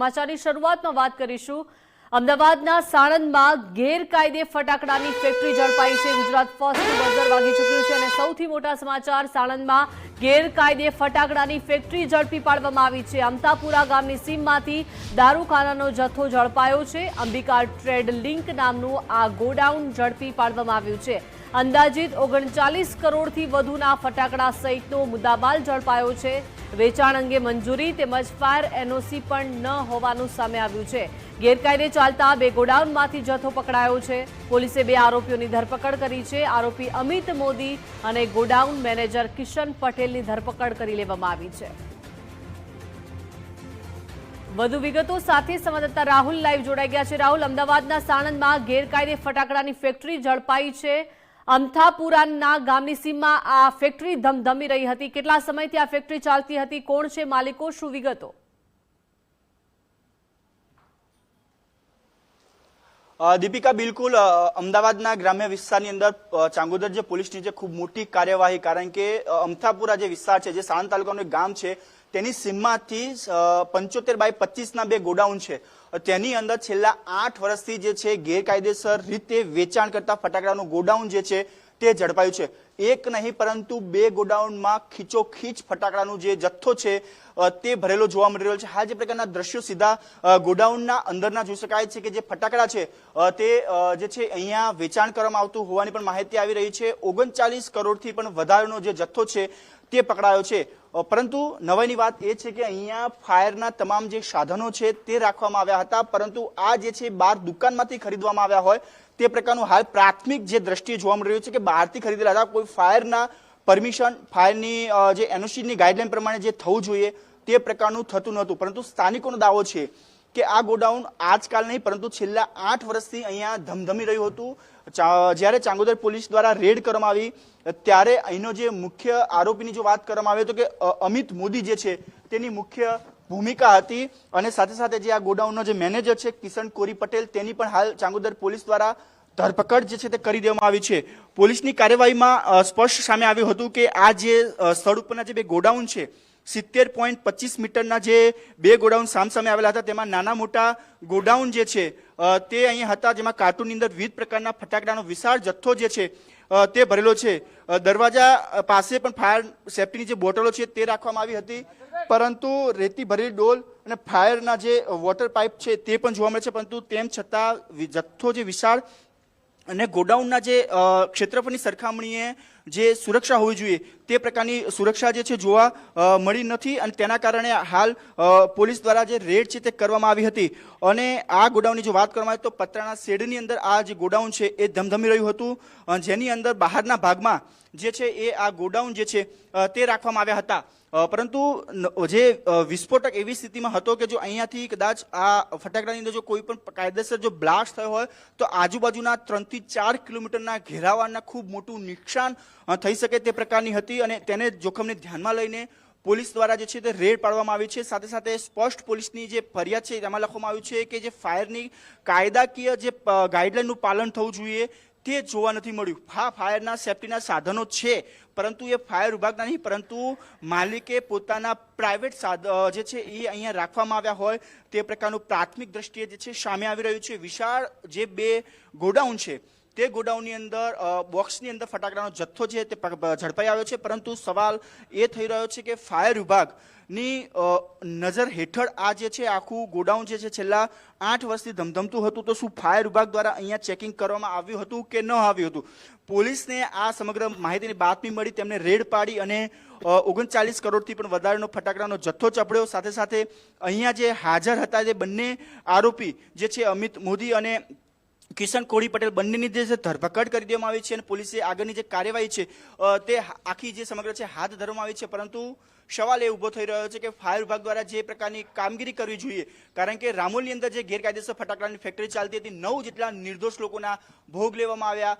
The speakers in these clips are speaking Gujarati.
સમાચારની શરૂઆતમાં વાત કરીશું અમદાવાદના સાણંદમાં ગેરકાયદે ફટાકડાની ફેક્ટરી ઝડપાઈ છે। ગુજરાત ફર્સ્ટનું બઝર વાગી ચૂક્યું છે અને સૌથી મોટા સમાચાર સાણંદમાં ગેરકાયદે ફટાકડાની ફેક્ટરી ઝડપી પાડવામાં આવી છે। અમતાપુરા ગામની સીમમાંથી દારૂખાનાનો જથ્થો ઝડપાયો છે। અંબિકા ટ્રેડ લિંક નામનું આ ગોડાઉન ઝડપી પાડવામાં આવ્યું છે। અંદાજિત 39 કરોડથી વધુના ફટાકડા સહિતનો મુદ્દામાલ ઝડપાયો છે। વેચાણ અંગે મંજૂરી તેમજ ફાયર એનઓસી પણ ન હોવાનું સામે આવ્યું છે। ગેરકાયદે ચાલતા બે ગોડાઉનમાંથી જથ્થો પકડાયો છે। પોલીસે બે આરોપીઓની ધરપકડ કરી છે। આરોપી અમિત મોદી અને ગોડાઉન મેનેજર કિશન પટેલની ધરપકડ કરી લેવામાં આવી છે। વધુ વિગતો સાથે સંવાદદાતા રાહુલ લાઈવ જોડાઈ ગયા છે। રાહુલ, અમદાવાદના સાણંદમાં ગેરકાયદે ફટાકડાની ફેક્ટરી ઝડપાઈ છે। અમથાપુરાના ગામની સીમમાં આ ફેક્ટરી ધમધમી રહી હતી। કેટલા સમયથી આ ફેક્ટરી ચાલતી હતી? કોણ છે માલિકો? શું વિગતો? દીપિકા, બિલકુલ અમદાવાદના ગ્રામ્ય વિસ્તારની અંદર ચાંગોદર જે પોલીસની જે ખૂબ મોટી કાર્યવાહી, કારણ કે અમથાપુરા જે વિસ્તાર છે, જે સાણંદ તાલુકાનું ગામ છે, તેની સીમમાંથી 75/25ના બે ગોડાઉન છે। તેની અંદર છેલ્લા 8 વર્ષથી જે છે ગેરકાયદેસર રીતે વેચાણ કરતા ફટાકડાનું ગોડાઉન જે છે તે ઝડપાયું છે। એક નહીં પરંતુ બે ગોડાઉનમાં ખીચોખીચ ફટાકડાનું જે જથ્થો છે તે ભરેલો જોવા મળી રહ્યો છે। હાલ જે પ્રકારના દ્રશ્યો સીધા ગોડાઉનના અંદરના જોઈ શકાય છે કે જે ફટાકડા છે તે જે છે અહીંયા વેચાણ કરવામાં આવતું હોવાની પણ માહિતી આવી રહી છે। 39 કરોડથી પણ વધારેનો જે જથ્થો છે તે પકડાયો છે। પરંતુ નવાઈની વાત એ છે કે અહીંયા ફાયરના તમામ જે સાધનો છે તે રાખવામાં આવ્યા હતા, પરંતુ આ જે છે બહાર દુકાનમાંથી ખરીદવામાં આવ્યા હોય તે પ્રકારનું હાલ પ્રાથમિક જે દ્રષ્ટિએ જોવા મળી રહ્યું છે કે બહારથી ખરીદેલા હતા। કોઈ ફાયરના પરમિશન, ફાયરની જે એનઓસીની ગાઈડલાઈન પ્રમાણે જે થવું જોઈએ તે પ્રકારનું થતું નહોતું। પરંતુ સ્થાનિકોનો દાવો છે કે આ ગોડાઉન આજકાલ નહીં પરંતુ છેલ્લા 8 વર્ષથી અહીંયા ધમધમી રહ્યું હતું। જ્યારે ચાંગોદર પોલીસ દ્વારા રેડ કરવામાં આવી ત્યારે અહીંનો જે મુખ્ય આરોપીની જો વાત કરવામાં આવે તો કે અમિત મોદી જે છે તેની મુખ્ય ભૂમિકા હતી અને સાથે સાથે જે આ ગોડાઉનનો જે મેનેજર છે કિશન કોરી પટેલ, તેની પણ હાલ ચાંગોદર પોલીસ દ્વારા ધરપકડ જે છે તે કરી દેવામાં આવી છે। પોલીસની કાર્યવાહીમાં સ્પષ્ટ સામે આવ્યું હતું કે આ જે સ્થળ ઉપરના જે બે ગોડાઉન છે 70.25 મીટરના જે બે ગોડાઉન સામસામે આવેલા હતા તેમાં નાના મોટા ગોડાઉન જે છે તે અહીંયા હતા, જેમાં કાર્ટૂનની અંદર વિવિધ પ્રકારના ફટાકડાનો વિશાળ જથ્થો જે છે તે ભરેલો છે। દરવાજા પાસે પણ ફાયર સેફટીની જે બોટલો છે તે રાખવામાં આવી હતી, પરંતુ રેતી ભરેલી ડોલ અને ફાયરના જે વોટર પાઇપ છે તે પણ જોવા મળે છે। પરંતુ તેમ છતાં જથ્થો જે વિશાળ અને ગોડાઉનના જે ક્ષેત્રફળની સરખામણીએ જે સુરક્ષા હોવી જોઈએ તે પ્રકારની સુરક્ષા જે છે જોવા મળી નથી અને તેના કારણે હાલ પોલીસ દ્વારા જે રેડ છે તે કરવામાં આવી હતી। અને આ ગોડાઉનની જો વાત કરવામાં આવે તો પતરાના શેડની અંદર આ જે ગોડાઉન છે એ ધમધમી રહ્યું હતું, જેની અંદર બહારના ભાગમાં જે છે એ આ ગોડાઉન જે છે તે રાખવામાં આવ્યા હતા। પરંતુ જે વિસ્ફોટક એવી સ્થિતિમાં હતો કે જો અહીંયાથી કદાચ આ ફટાકડાની અંદર જો કોઈ પણ કાયદેસર જો બ્લાસ્ટ થયો હોય તો આજુબાજુના 3 થી 4 કિલોમીટરના ઘેરાવાના ખૂબ મોટું નુકસાન થઈ શકે તે પ્રકારની હતી અને તેને જોખમને ધ્યાનમાં લઈને પોલીસ દ્વારા જે છે તે રેડ પાડવામાં આવી છે। સાથે સાથે સ્પષ્ટ પોલીસની જે ફરિયાદ છે તેમાં લખવામાં આવ્યું છે કે જે ફાયરની કાયદાકીય જે ગાઈડલાઈનનું પાલન થવું જોઈએ તે જોવા નથી મળ્યું। હા, ફાયરના સેફટીના સાધનો છે પરંતુ એ ફાયર વિભાગના નહીં પરંતુ માલિકે પોતાના પ્રાઇવેટ જે છે એ અહીંયા રાખવામાં આવ્યા હોય તે પ્રકારનું પ્રાથમિક દ્રષ્ટિએ જે છે સામે આવી રહ્યું છે। વિશાળ જે બે ગોડાઉન છે તે ગોડાઉનની અંદર બોક્સની અંદર ફટાકડાનો જથ્થો છે તે ઝડપાઈ આવ્યો છે, પરંતુ સવાલ એ થઈ રહ્યો છે કે ફાયર વિભાગની નજર હેઠળ આ જે છે આખું ગોડાઉન જે છે છેલ્લા 8 વર્ષથી ધમધમતું હતું, તો શું ફાયર વિભાગ દ્વારા અહીંયા ચેકિંગ કરવામાં આવ્યું હતું કે ન આવ્યું હતું? પોલીસને આ સમગ્ર માહિતીની બાતમી મળી, તેમને રેડ પાડી અને 39 કરોડથી પણ વધારેનો ફટાકડાનો જથ્થો ચપડ્યો। સાથે સાથે અહીંયા જે હાજર હતા જે બંને આરોપી જે છે અમિત મોદી અને કિશન કોરી પટેલ, બંનેની જે ધરપકડ કરી દેવામાં આવી છે અને પોલીસે આગળની જે કાર્યવાહી છે તે આખી જે સમગ્ર છે હાથ ધરવામાં આવી છે। પરંતુ સવાલ એ ઊભો થઈ રહ્યો છે કે ફાયર વિભાગ દ્વારા જે પ્રકારની કામગીરી કરવી જોઈએ, કારણ કે રામોલની અંદર જે ગેરકાયદેસર ફટાકડાની ફેક્ટરી ચાલતી હતી 9 જેટલા નિર્દોષ લોકોના ભોગ લેવામાં આવ્યા,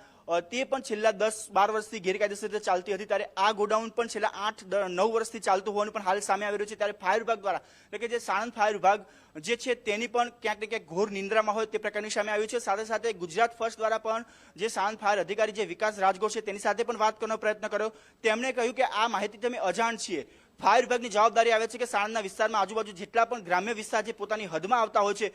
તે પણ છેલ્લા 10-12 વર્ષથી ગેરકાયદેસર રીતે ચાલતી હતી, ત્યારે આ ગોડાઉન પણ છેલ્લા 8-9 વર્ષથી ચાલતું હોવાનું પણ હાલ સામે આવી રહ્યું છે। ત્યારે ફાયર વિભાગ દ્વારા એટલે કે જે સાણંદ ફાયર વિભાગ જે છે તેની પણ ક્યાંક ને ક્યાંક ઘોર નિંદ્રામાં હોય તે પ્રકારની સામે આવ્યું છે। સાથે સાથે ગુજરાત ફર્સ્ટ દ્વારા પણ જે સાણંદ ફાયર અધિકારી જે વિકાસ રાજગોર છે તેની સાથે પણ વાત કરવાનો પ્રયત્ન કર્યો। તેમણે કહ્યું કે આ માહિતી અમે અજાણ છીએ, ફાયર વિભાગની જવાબદારી આવે છે કે સાણંદના વિસ્તારમાં આજુબાજુ જેટલા પણ ગ્રામ્ય વિસ્તાર જે પોતાની હદમાં આવતા હોય છે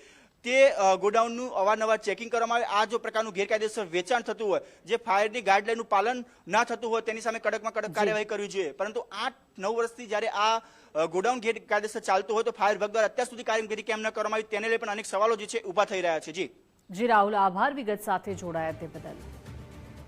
તે ગોડાઉનનું અવારનવાર ચેકિંગ કરવામાં આવે. આ જો પ્રકારનું ગેરકાયદેસર વેચાણ થતું હોય, જે ફાયરની ગાઈડલાઈનનું પાલન ના થતું હોય, તેની સામે કડકમાં કડક કાર્યવાહી કરવી જોઈએ. પરંતુ 8-9 વર્ષથી જ્યારે આ ગોડાઉન ગેરકાયદેસર ચાલતું હોય તો ફાયર વિભાગ દ્વારા અત્યાર સુધી કામગીરી કેમ ન કરવામાં આવી તેને લઈ પણ અનેક સવાલો જે છે ઉભા થઈ રહ્યા છે. જી રાહુલ, આભાર વિગત સાથે જોડાયા તે બદલ.